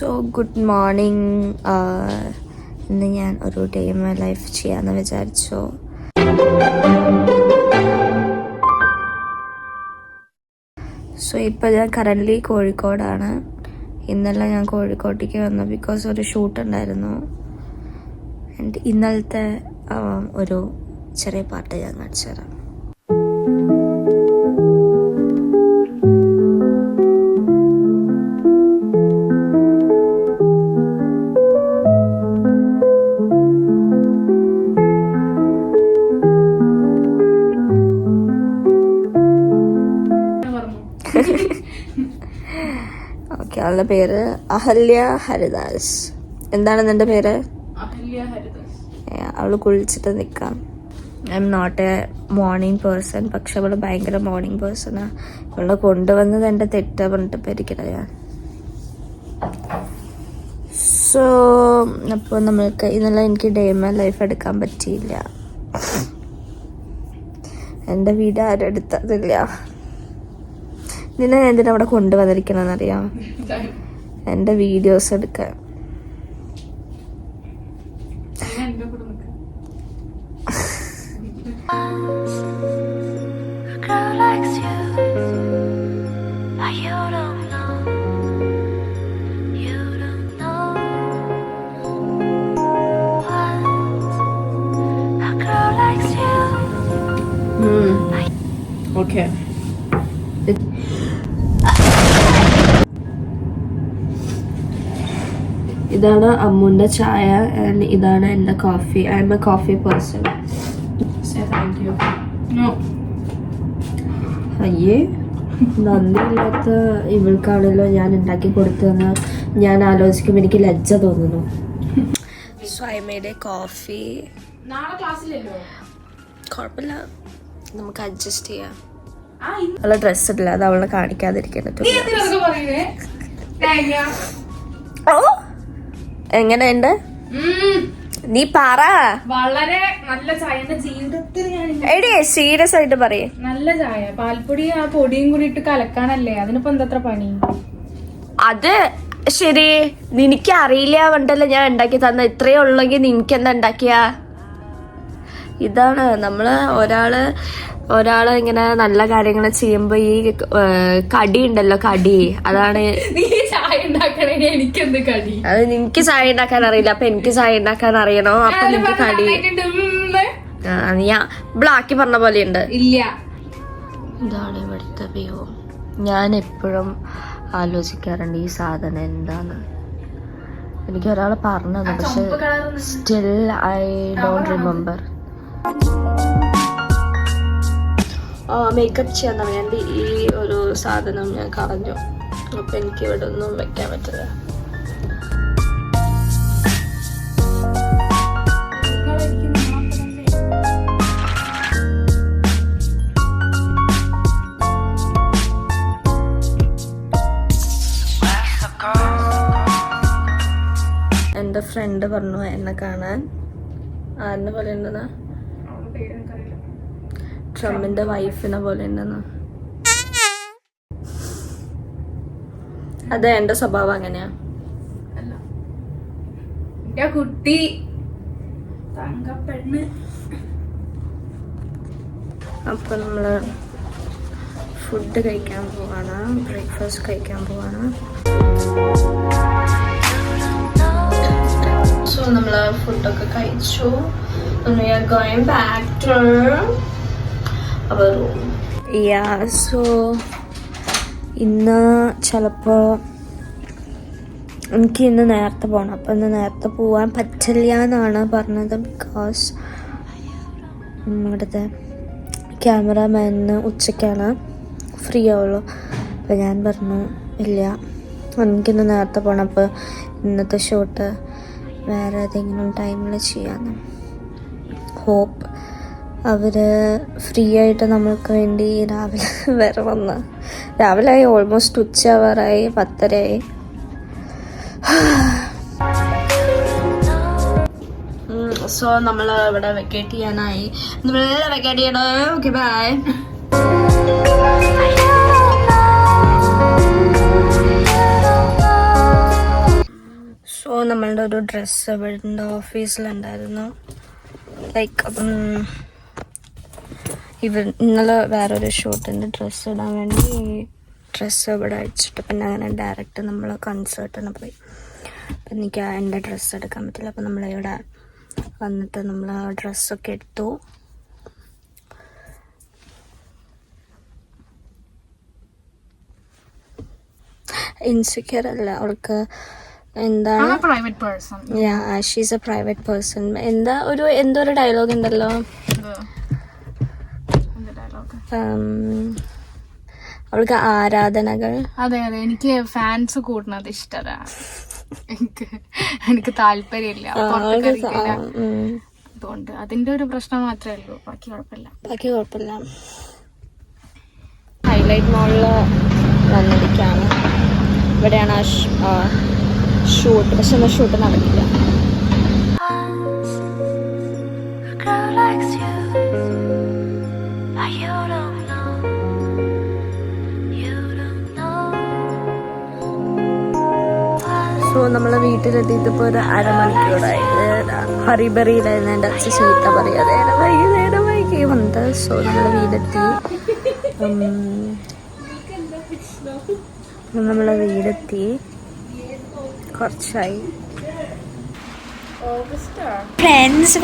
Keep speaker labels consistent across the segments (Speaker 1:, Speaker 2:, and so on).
Speaker 1: So good morning. ഇന്ന് ഞാൻ ഒരു ഡേ ഇൻ മൈ ലൈഫ് ചെയ്യാമെന്ന് വിചാരിച്ചു. സോ ഇപ്പോൾ ഞാൻ കറൻ്റ്ലി കോഴിക്കോടാണ്. ഇന്നലെ ഞാൻ കോഴിക്കോട്ടേക്ക് വന്നു ബിക്കോസ് ഒരു ഷൂട്ട് ഉണ്ടായിരുന്നു. ആൻഡ് ഇന്നലത്തെ ഒരു ചെറിയ പാട്ട് ഞാൻ കാണിച്ചു തരാം. ഓക്കെ, അവളുടെ പേര് അഹല്യ ഹരിദാസ്. എന്താണ് നിന്റെ പേര്? അവള് കുളിച്ചിട്ട് നിൽക്കാം. I am not a morning person, പക്ഷെ അവള് ഭയങ്കര മോർണിംഗ് പേഴ്സണാ. അവളെ കൊണ്ടുവന്നത് എൻ്റെ തെറ്റ പറഞ്ഞിട്ട് ഇരിക്കണ ഞാൻ. സോ അപ്പോൾ നമ്മൾക്ക് ഇന്നലെ എനിക്ക് ഡേ മൈ ലൈഫ് എടുക്കാൻ പറ്റിയില്ല. എൻ്റെ വീട് ആരും എടുത്തതില്ല. നിന്നെ ഞാൻ എന്തിനാ അവിടെ കൊണ്ടുവന്നിരിക്കണമെന്നറിയാം? എൻ്റെ വീഡിയോസ് എടുക്കാൻ.
Speaker 2: Okay.
Speaker 1: ഇതാണ് അമ്മുൻ്റെ ചായ ആൻഡ് ഇതാണ് എൻ്റെ coffee. I M A coffee person.
Speaker 2: Say thank you. No.
Speaker 1: അയ്യേ, നന്ദിയില്ലാത്ത ഇവൾക്കാണല്ലോ ഞാൻ ഉണ്ടാക്കി കൊടുത്തതെന്ന് ഞാൻ ആലോചിക്കുമ്പോൾ എനിക്ക് ലജ്ജ തോന്നുന്നു. So I made A coffee.
Speaker 2: നാളെ ക്ലാസ്സിലല്ലോ.
Speaker 1: കുഴപ്പമില്ല, നമുക്ക് അഡ്ജസ്റ്റ് ചെയ്യാം. അവളെ ഡ്രസ് ഇല്ല, അത് അവളെ കാണിക്കാതിരിക്കട്ടെ. ഓ, എങ്ങനെയുണ്ട് നീ പറ.
Speaker 2: വളരെ നല്ല ചായ. എന്റെ ജീവിതത്തിൽ
Speaker 1: എടേ സീരിയസ് ആയിട്ട് പറയേ.
Speaker 2: നല്ല ചായ, പാൽപ്പൊടി ആ പൊടിയും കൂടി ഇട്ട് കലക്കാനല്ലേ, അതിനിപ്പോ എന്താ പണി?
Speaker 1: അത് ശരി, നിനക്ക് അറിയില്ല വണ്ടല്ലോ ഞാൻ ഉണ്ടാക്കി തന്ന. ഇത്രയേ ഉള്ളെങ്കിൽ നിനക്ക് എന്താ ഉണ്ടാക്കിയ? ഇതാണ് നമ്മള് ഒരാള് ഇങ്ങനെ നല്ല കാര്യങ്ങൾ ചെയ്യുമ്പോ ഈ കടി ഉണ്ടല്ലോ, കടി. അതാണ്
Speaker 2: എനിക്കെന്ത് കടി?
Speaker 1: അത് നിനക്ക് ചായ ഉണ്ടാക്കാൻ അറിയില്ല, അപ്പൊ എനിക്ക് ചായ ഉണ്ടാക്കാൻ അറിയണോ? അപ്പൊ നിനക്ക് കടി. ഞാൻ ബ്ലാക്കി പറഞ്ഞ പോലെ ഉണ്ട്.
Speaker 2: ഇല്ല,
Speaker 1: ഇതാണ് ഇവിടുത്തെ വ്യൂ. ഞാൻ എപ്പോഴും ആലോചിക്കാറുണ്ട് ഈ സാധനം എന്താന്ന്. എനിക്ക് ഒരാൾ പറഞ്ഞത്, പക്ഷെ still I don't remember. Makeup ചെയ്യാൻ വേണ്ടി ഈ ഒരു സാധനം ഞാൻ കളഞ്ഞു. അപ്പൊ എനിക്ക് ഇവിടെ ഒന്നും വെക്കാൻ പറ്റില്ല. എൻ്റെ ഫ്രണ്ട് പറഞ്ഞു എന്നെ കാണാൻ. ആരിനെ പോലെ ഉണ്ടെന്നാ? ട്രംപിന്റെ വൈഫിനെ പോലെ ഉണ്ടെന്ന്. അതെ, എന്റെ സ്വഭാവം അങ്ങനെയാ.
Speaker 2: കുട്ടി തങ്കപ്പെണ്ണ്.
Speaker 1: അപ്പൊ നമ്മള് ഫുഡ് കഴിക്കാൻ പോവാണ്, ബ്രേക്ക്ഫാസ്റ്റ് കഴിക്കാൻ പോവാണ്. സോ നമ്മള് ഫുഡൊക്കെ കഴിച്ചു. We are going back to our room. Yeah, so ഇന്ന് ചിലപ്പോൾ എനിക്ക് ഇന്ന് നേരത്തെ പോകണം. അപ്പം ഇന്ന് നേരത്തെ പോകാൻ പറ്റില്ല എന്നാണ് പറഞ്ഞത്. ബിക്കോസ് ഇവിടുത്തെ ക്യാമറാമാനിന് ഉച്ചയ്ക്കാണ് ഫ്രീ ആവുള്ളൂ. അപ്പം ഞാൻ പറഞ്ഞു ഇല്ല, എനിക്കിന്ന് നേരത്തെ പോകണം. അപ്പോൾ ഇന്നത്തെ ഷൂട്ട് വേറെ ഏതെങ്കിലും ടൈമിൽ ചെയ്യാമെന്ന്. ഹോപ്പ് അവർ ഫ്രീ ആയിട്ട് നമ്മൾക്ക് വേണ്ടി രാവിലെ വരെ വന്ന്. രാവിലെ ആയി, ഓൾമോസ്റ്റ് ഉച്ചയാവാറായി, 10:30 സോ നമ്മൾ ഇവിടെ വെക്കേറ്റ് ചെയ്യാനായി. നമ്മൾ വെക്കേറ്റ് ചെയ്യണോ? Okay, bye. നമ്മളുടെ ഒരു ഡ്രസ്സ് ഇവിടുത്തെ ഓഫീസിലുണ്ടായിരുന്നു. ലൈക്ക് ഇന്നലെ വേറൊരു ഷൂട്ടിൻ്റെ ഡ്രസ്സ് ഇടാൻ വേണ്ടി ഡ്രസ്സ് ഇവിടെ അടിച്ചിട്ട് പിന്നെ അങ്ങനെ ഡയറക്റ്റ് നമ്മൾ കൺസേർട്ടിന് പോയി. അപ്പം എനിക്ക് എൻ്റെ ഡ്രസ്സ് എടുക്കാൻ പറ്റില്ല. അപ്പം നമ്മളിവിടെ വന്നിട്ട് നമ്മൾ ആ ഡ്രസ്സൊക്കെ എടുത്തു. ഇൻസെക്യൂർ അല്ല, അവൾക്ക് എന്താണ് ഷീസ് എ പ്രൈവറ്റ് പേഴ്സൺ. എന്തോ ഒരു ഡയലോഗ് ഉണ്ടല്ലോ, അവൾക്ക് ആരാധനകൾ.
Speaker 2: അതെ അതെ, എനിക്ക് ഫാൻസ് കൂടുന്നത് ഇഷ്ടമല്ല, എനിക്ക് താല്പര്യമില്ല. അതുകൊണ്ട് അതിന്റെ ഒരു പ്രശ്നം മാത്രമേ ഉള്ളൂ, ബാക്കി കുഴപ്പമില്ല.
Speaker 1: ഹൈലൈറ്റ് മോളില് വന്നിരിക്കുകയാണ്. ഇവിടെയാണ് ഷൂട്ട്, പക്ഷെ എന്നാൽ ഷൂട്ട് നടക്കില്ല. സോ നമ്മളെ വീട്ടിലെത്തിയിട്ട് ഇപ്പോൾ ഒരു അരമണിക്കൂറായി. ഹറിബറിയിലായിരുന്നു എൻ്റെ അച്ഛൻ ചീത്ത പറയുക, നേരം വൈകി വന്നത്. സോ നമ്മളെ വീടെത്തി കുറച്ചായി. ഫ്രണ്ട്സ്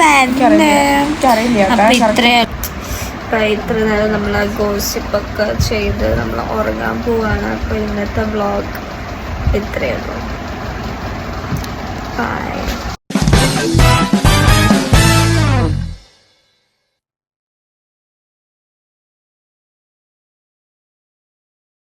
Speaker 1: ഇത്ര നേരം നമ്മൾ ഗോസിപ്പൊക്കെ ചെയ്ത് നമ്മൾ ഉറങ്ങാൻ പോവാണ്. അപ്പോൾ ഇന്നത്തെ വ്ളോഗ് ഇത്രയേ ഉള്ളൂ. Bye.